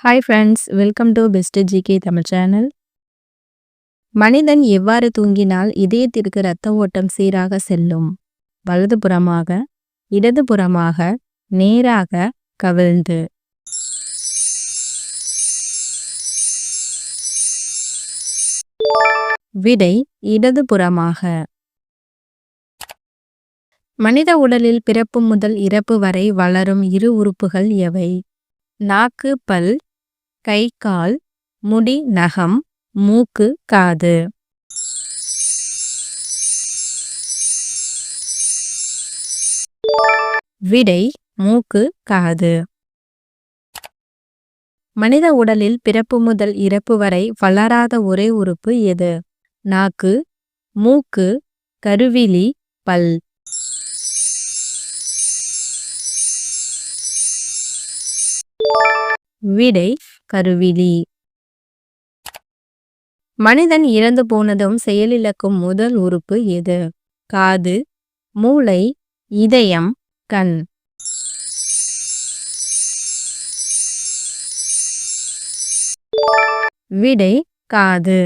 Hi friends, welcome to best GK Tamil channel. மனிதன் எவ்வாறு தூங்கினால் இதயத்திற்கு இரத்த ஓட்டம் சீராக செல்லும்? வலதுபுறமாக, இடதுபுறமாக, நேராக, கவிழ்ந்து? விடை இடதுபுறமாக. மனித உடலில் பிறப்பு முதல் இறப்பு வரை வளரும் இரு உறுப்புகள் எவை? நாக்கு, பல், கை, கால், முடி, நகம், மூக்கு, காது. விடை மூக்கு, காது. மனித உடலில் பிறப்பு முதல் இறப்பு வரை வளராத ஒரே உறுப்பு எது? நாக்கு, மூக்கு, கருவிழி, பல். விடை கருவிழி. மனிதன் இறந்து போனதும் செயலிழக்கும் முதல் உறுப்பு எது? காது, மூளை, இதயம், கண். விடை காது.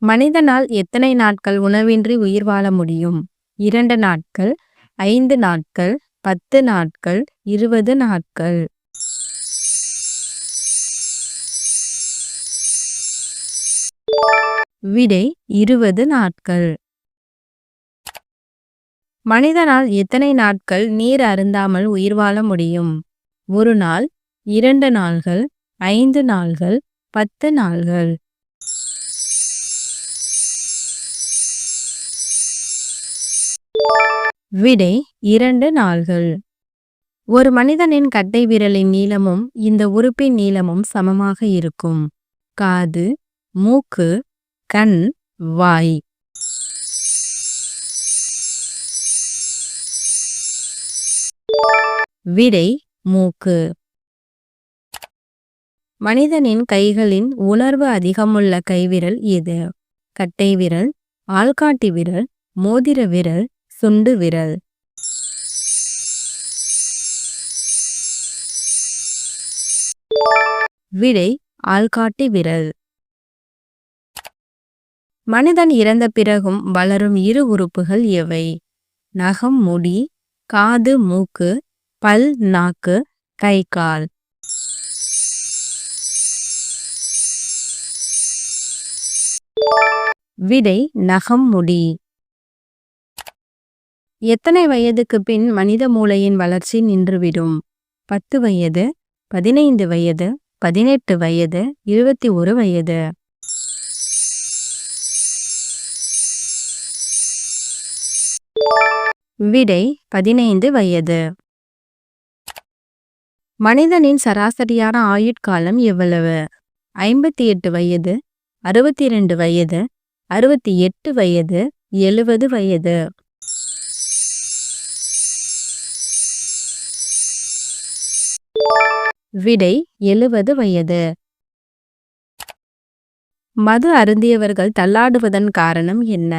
மனிதனால் எத்தனை நாட்கள் உணவின்றி உயிர் வாழ முடியும்? 2 நாட்கள், 5 நாட்கள், 10 நாட்கள், 20 நாட்கள். விடை 20 நாட்கள். மனிதனால் எத்தனை நாட்கள் நீர் அருந்தாமல் உயிர் வாழ முடியும்? 1 நாள், 2 நாள்கள், 5 நாள்கள், 10 நாள்கள். விடை 2 நாள்கள். ஒரு மனிதனின் கட்டை விரலின் நீளமும் இந்த உறுப்பின் நீளமும் சமமாக இருக்கும். காது, மூக்கு, கண், வாய். விடை மூக்கு. மனிதனின் கைகளின் உணர்வு அதிகமுள்ள கைவிரல் எது? கட்டை விரல், ஆள்காட்டி விரல், மோதிர விரல், சுண்டு விரல். விடை ஆள்காட்டி விரல். மனிதன் இறந்த பிறகும் வளரும் இரு உறுப்புகள் எவை? நகம், முடி, காது, மூக்கு, பல், நாக்கு, கை, கால். விடை நகம், முடி. எத்தனை வயதுக்கு பின் மனித மூளையின் வளர்ச்சி நின்றுவிடும்? 10 வயது, 15 வயது, 18 வயது, 21 வயது. விடை 15 வயது. மனிதனின் சராசரியான ஆயுட்காலம் எவ்வளவு? 58 வயது, 62 வயது, 68 வயது, 70 வயது. விடை 70 வயது. மது அருந்தியவர்கள் தள்ளாடுவதன் காரணம் என்ன?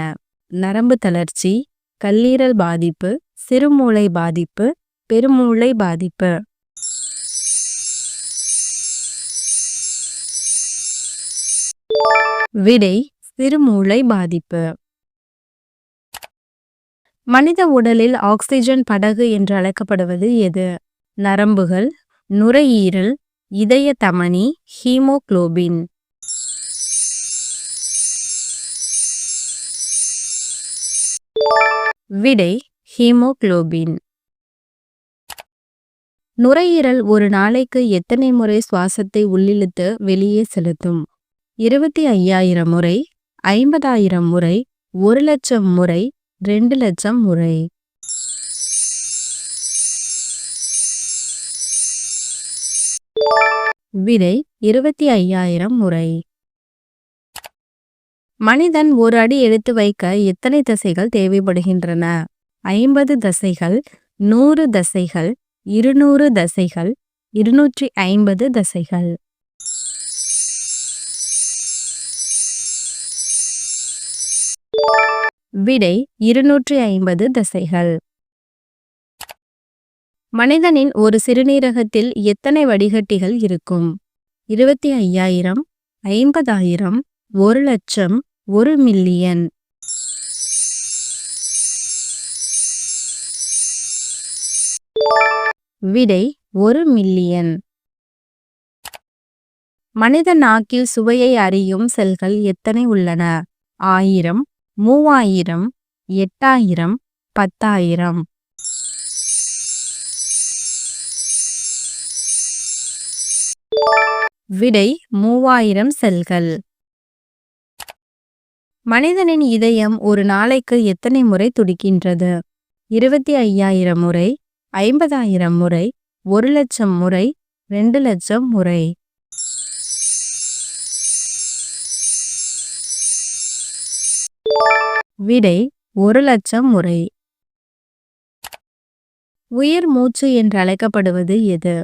நரம்பு தளர்ச்சி, கல்லீரல் பாதிப்பு, சிறுமூளை பாதிப்பு, பெருமூளை பாதிப்பு. விடை சிறுமூளை பாதிப்பு. மனித உடலில் ஆக்சிஜன் படகு என்று அழைக்கப்படுவது எது? நரம்புகள், நுரையீரல், இதய தமனி, ஹீமோகுளோபின். விடை ஹீமோகுளோபின். நுரையீரல் ஒரு நாளைக்கு எத்தனை முறை சுவாசத்தை உள்ளிழுத்து வெளியே செலுத்தும்? 25,000 முறை, 50,000 முறை, 1,00,000 முறை, 2,00,000 முறை. விடை 25,000 முறை. மனிதன் ஒரு அடி எடுத்து வைக்க எத்தனை தசைகள் தேவைப்படுகின்றன? 50 தசைகள், 100 தசைகள், 200 தசைகள், 250 தசைகள். விடை 250 தசைகள். மனிதனின் ஒரு சிறுநீரகத்தில் எத்தனை வடிகட்டிகள் இருக்கும்? 25,000, 50,000, 1,00,000, 1,000,000. விடை 1,000,000. மனித நாக்கில் சுவையை அறியும் செல்கள் எத்தனை உள்ளன? 1000, 3000, 8000, 10,000. விடை 3000 செல்கள். மனிதனின் இதயம் ஒரு நாளைக்கு எத்தனை முறை துடிக்கின்றது? 25,000 முறை, 50,000 முறை, 1,00,000 முறை, 2,00,000 முறை. விடை 1,00,000 முறை. உயிர் மூச்சு என்று அழைக்கப்படுவது எது?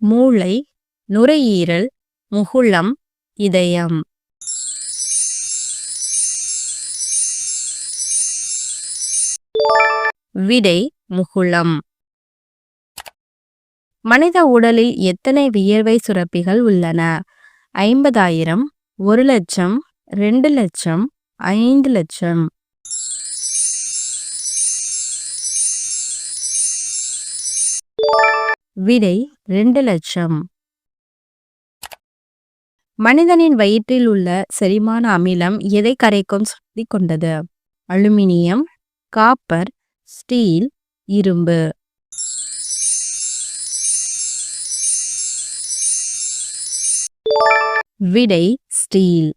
மூளை, நுரையீரல், முகுளம், இதயம். விடை முகுளம். மனித உடலில் எத்தனை வியர்வை சுரப்பிகள் உள்ளன? 50,000, 1,00,000, 2,00,000, 5,00,000. விடை 2,00,000. மனிதனின் வயிற்றில் உள்ள செரிமான அமிலம் எதை கரைக்கும் சக்தி கொண்டது? அலுமினியம், காப்பர், ஸ்டீல், இரும்பு. விடை ஸ்டீல்.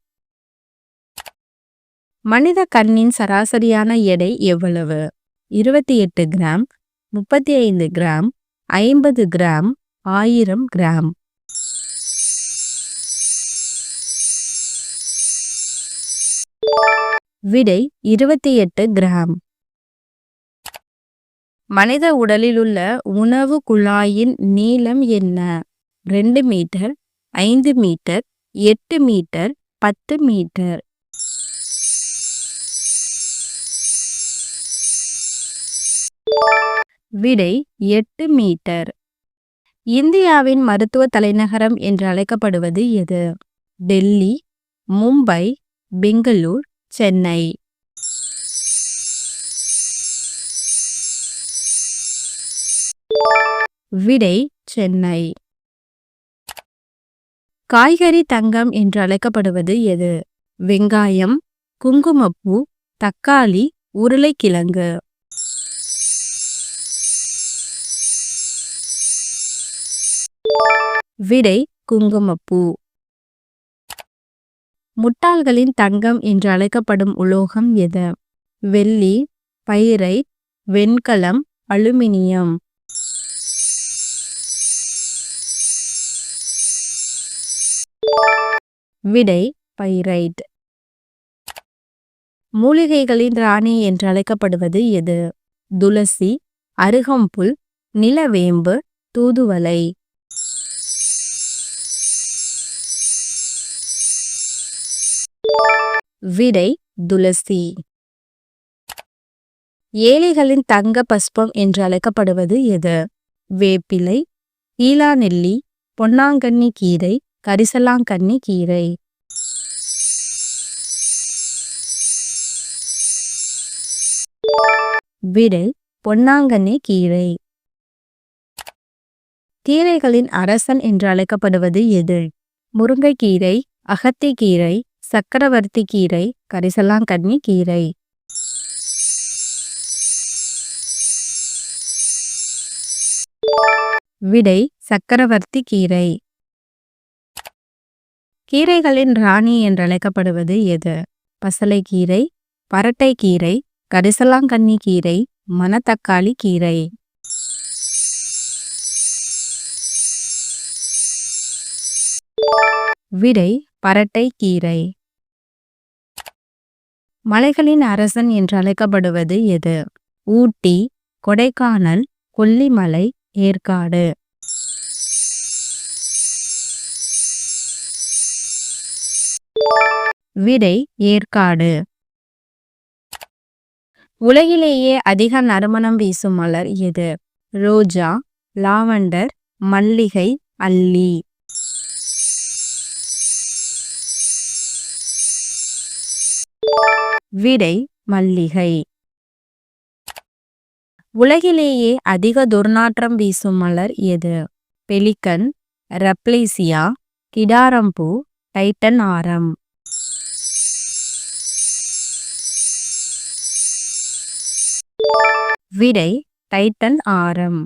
மனித கண்ணின் சராசரியான எடை எவ்வளவு? 28 கிராம், 35 கிராம், 50 கிராம், 1000 கிராம். விடை 28 கிராம். மனித உடலில் உள்ள உணவு குழாயின் நீளம் என்ன? 2 மீட்டர், 5 மீட்டர், 8 மீட்டர், 10 மீட்டர். விடை 8 மீட்டர். இந்தியாவின் மருத்துவ தலைநகரம் என்று அழைக்கப்படுவது எது? டெல்லி, மும்பை, பெங்களூர், சென்னை. விடை சென்னை. காய்கறி தங்கம் என்று அழைக்கப்படுவது எது? வெங்காயம், குங்குமப்பூ, தக்காளி, உருளைக்கிழங்கு. விடை குங்குமப்பூ. முட்டாள்களின் தங்கம் என்று அழைக்கப்படும் உலோகம் எது? வெள்ளி, பைரைட், வெண்கலம், அலுமினியம். விடை பைரைட். மூலிகைகளின் ராணி என்று அழைக்கப்படுவது எது? துளசி, அருகம்புல், நிலவேம்பு, தூதுவளை. விடை துளசி. ஏழைகளின் தங்க பஸ்பம் என்று அழைக்கப்படுவது எது? வேப்பிலை, ஈலாநெல்லி, பொன்னாங்கண்ணி கீரை, கரிசலாங்கண்ணி கீரை. விடை பொன்னாங்கண்ணி கீரை. கீரைகளின் அரசன் என்று அழைக்கப்படுவது எது? முருங்கைக்கீரை, அகத்திக்கீரை, சக்கரவர்த்தி கீரை, கரிசலாங்கண்ணி கீரை. விடை சக்கரவர்த்தி கீரை. கீரைகளின் ராணி என்று அழைக்கப்படுவது எது? பசலைக்கீரை, பரட்டைக்கீரை, கரிசலாங்கண்ணி கீரை, மணத்தக்காளி கீரை. விடை பரட்டை கீரை. மலைகளின் அரசன் என்று அழைக்கப்படுவது எது? ஊட்டி, கொடைக்கானல், கொல்லிமலை, ஏற்காடு. விடை ஏற்காடு. உலகிலேயே அதிக நறுமணம் வீசும் மலர் எது? ரோஜா, லாவெண்டர், மல்லிகை, அல்லி. விடை மல்லிகை. உலகிலேயே அதிக துர்நாற்றம் வீசும் மலர் எது? பெலிகன், ரப்லேசியா, கிடாரம்பூ, டைட்டன் ஆரம். விடை டைட்டன் ஆரம்.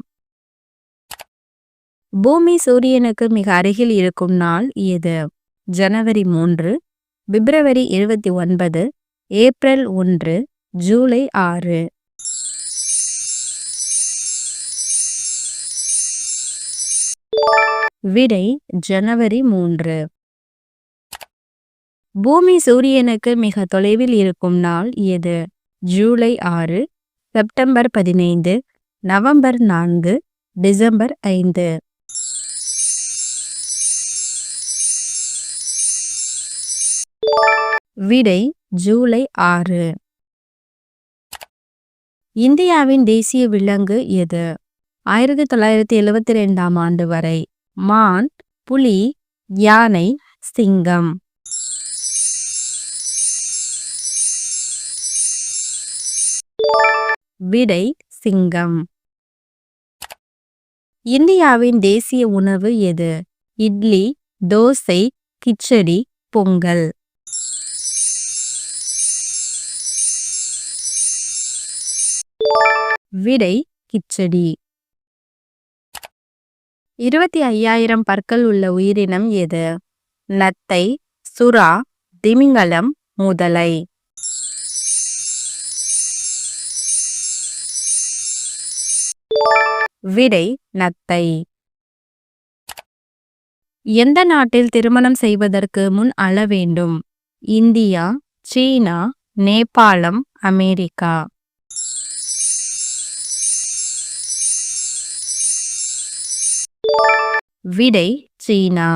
பூமி சூரியனுக்கு மிக அருகில் இருக்கும் நாள் எது? ஜனவரி 3, பிப்ரவரி 29, ஏப்ரல் 1, ஜூலை 6. விடை ஜனவரி 3. பூமி சூரியனுக்கு மிக தொலைவில் இருக்கும் நாள் எது? July 6, September 15, November 4, December 5. விடை ஜூலை 6. இந்தியாவின் தேசிய விலங்கு எது? 1972ஆம் ஆண்டு வரை மான், புலி, யானை, சிங்கம். விடை சிங்கம். இந்தியாவின் தேசிய உணவு எது? இட்லி, தோசை, கிச்சடி, பொங்கல். விடை கிச்சடி. 25,000 பற்கள் உள்ள உயிரினம் எது? நத்தை, சுறா, திமிங்கலம், முதலை. விடை நத்தை. எந்த நாட்டில் திருமணம் செய்வதற்கு முன் அழ வேண்டும்? இந்தியா, சீனா, நேபாளம், அமெரிக்கா. விடை சீனா.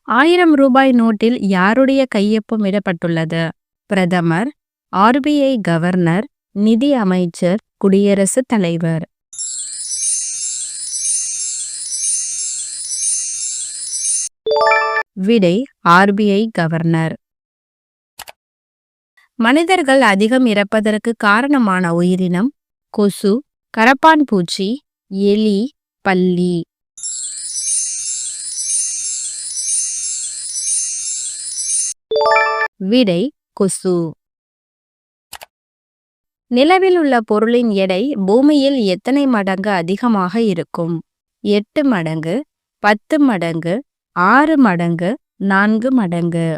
1000 ரூபாய் நோட்டில் யாருடைய கையொப்பம் இடப்பட்டுள்ளது? பிரதமர், RBI கவர்னர், நிதி அமைச்சர், குடியரசுத் தலைவர். விடை RBI கவர்னர். மனிதர்கள் அதிகம் இறப்பதற்கு காரணமான உயிரினம்? கொசு, கரப்பான் பூச்சி, எலி, பல்லி. விடை கொசு. நிலவில் உள்ள பொருளின் எடை பூமியில் எத்தனை மடங்கு அதிகமாக இருக்கும்? 8 மடங்கு, 10 மடங்கு, 6 மடங்கு, 4 மடங்கு.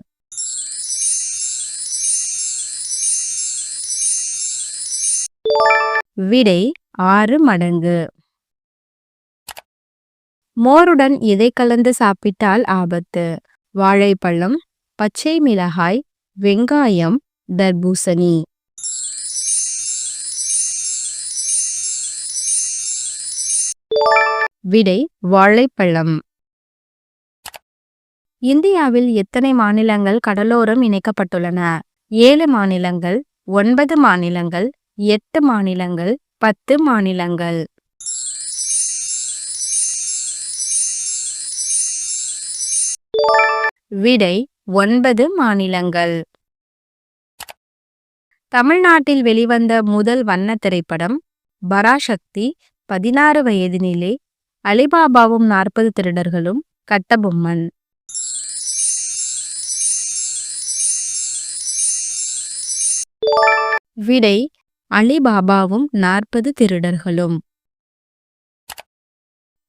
விடை 6 மடங்கு. மோருடன் எதை கலந்து சாப்பிட்டால் ஆபத்து? வாழைப்பழம், பச்சை மிளகாய், வெங்காயம், தர்பூசணி. விடை வாழைப்பழம். இந்தியாவில் எத்தனை மாநிலங்கள் கடலோரம் இணைக்கப்பட்டுள்ளன? 7 மாநிலங்கள், 9 மாநிலங்கள், 8 மாநிலங்கள், 10 மாநிலங்கள். விடை 9 மாநிலங்கள். தமிழ்நாட்டில் வெளிவந்த முதல் வண்ண திரைப்படம்? பராசக்தி, 16 வயதினிலே, அலிபாபாவும் 40 திருடர்களும், கட்டபொம்மன். விடை அலிபாபாவும் 40 திருடர்களும்.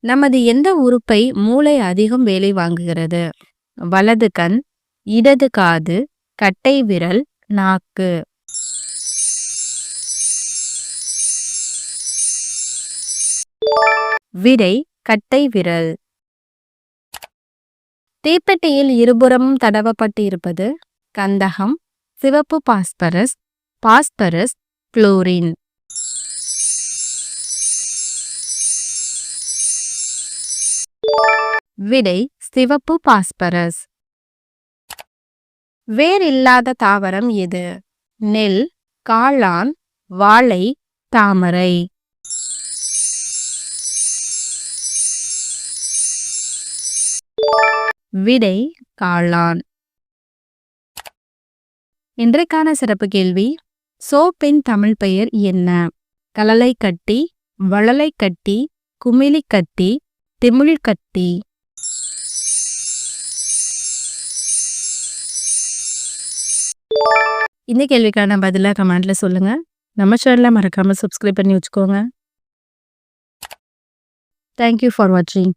நமது எந்த உறுப்பை மூளை அதிகம் வேலை வாங்குகிறது? வலது கண், இடது காது, கட்டை விரல், நாக்கு. விடை கட்டை விரல். தீப்பெட்டியில் இருபுறமும் தடவப்பட்டு இருப்பது? கந்தகம், சிவப்பு பாஸ்பரஸ், பாஸ்பரஸ், குளோரின். விடை சிவப்பு பாஸ்பரஸ். வேர் இல்லாத தாவரம் எது? நெல், காளான், வாழை, தாமரை. விடை காளான். இன்றைக்கான சிறப்பு கேள்வி, சோப்பின் தமிழ் பெயர் என்ன? கலலைக்கட்டி, வளலைக்கட்டி, குமிழிக்கட்டி, திமிழ்கட்டி. இந்த கேள்விக்கான பதிலை கமெண்ட்ல சொல்லுங்க. நம்ம சேனலை மறக்காம சப்ஸ்கிரைப் பண்ணி வச்சுக்கோங்க. தேங்க்யூ ஃபார் வாட்சிங்.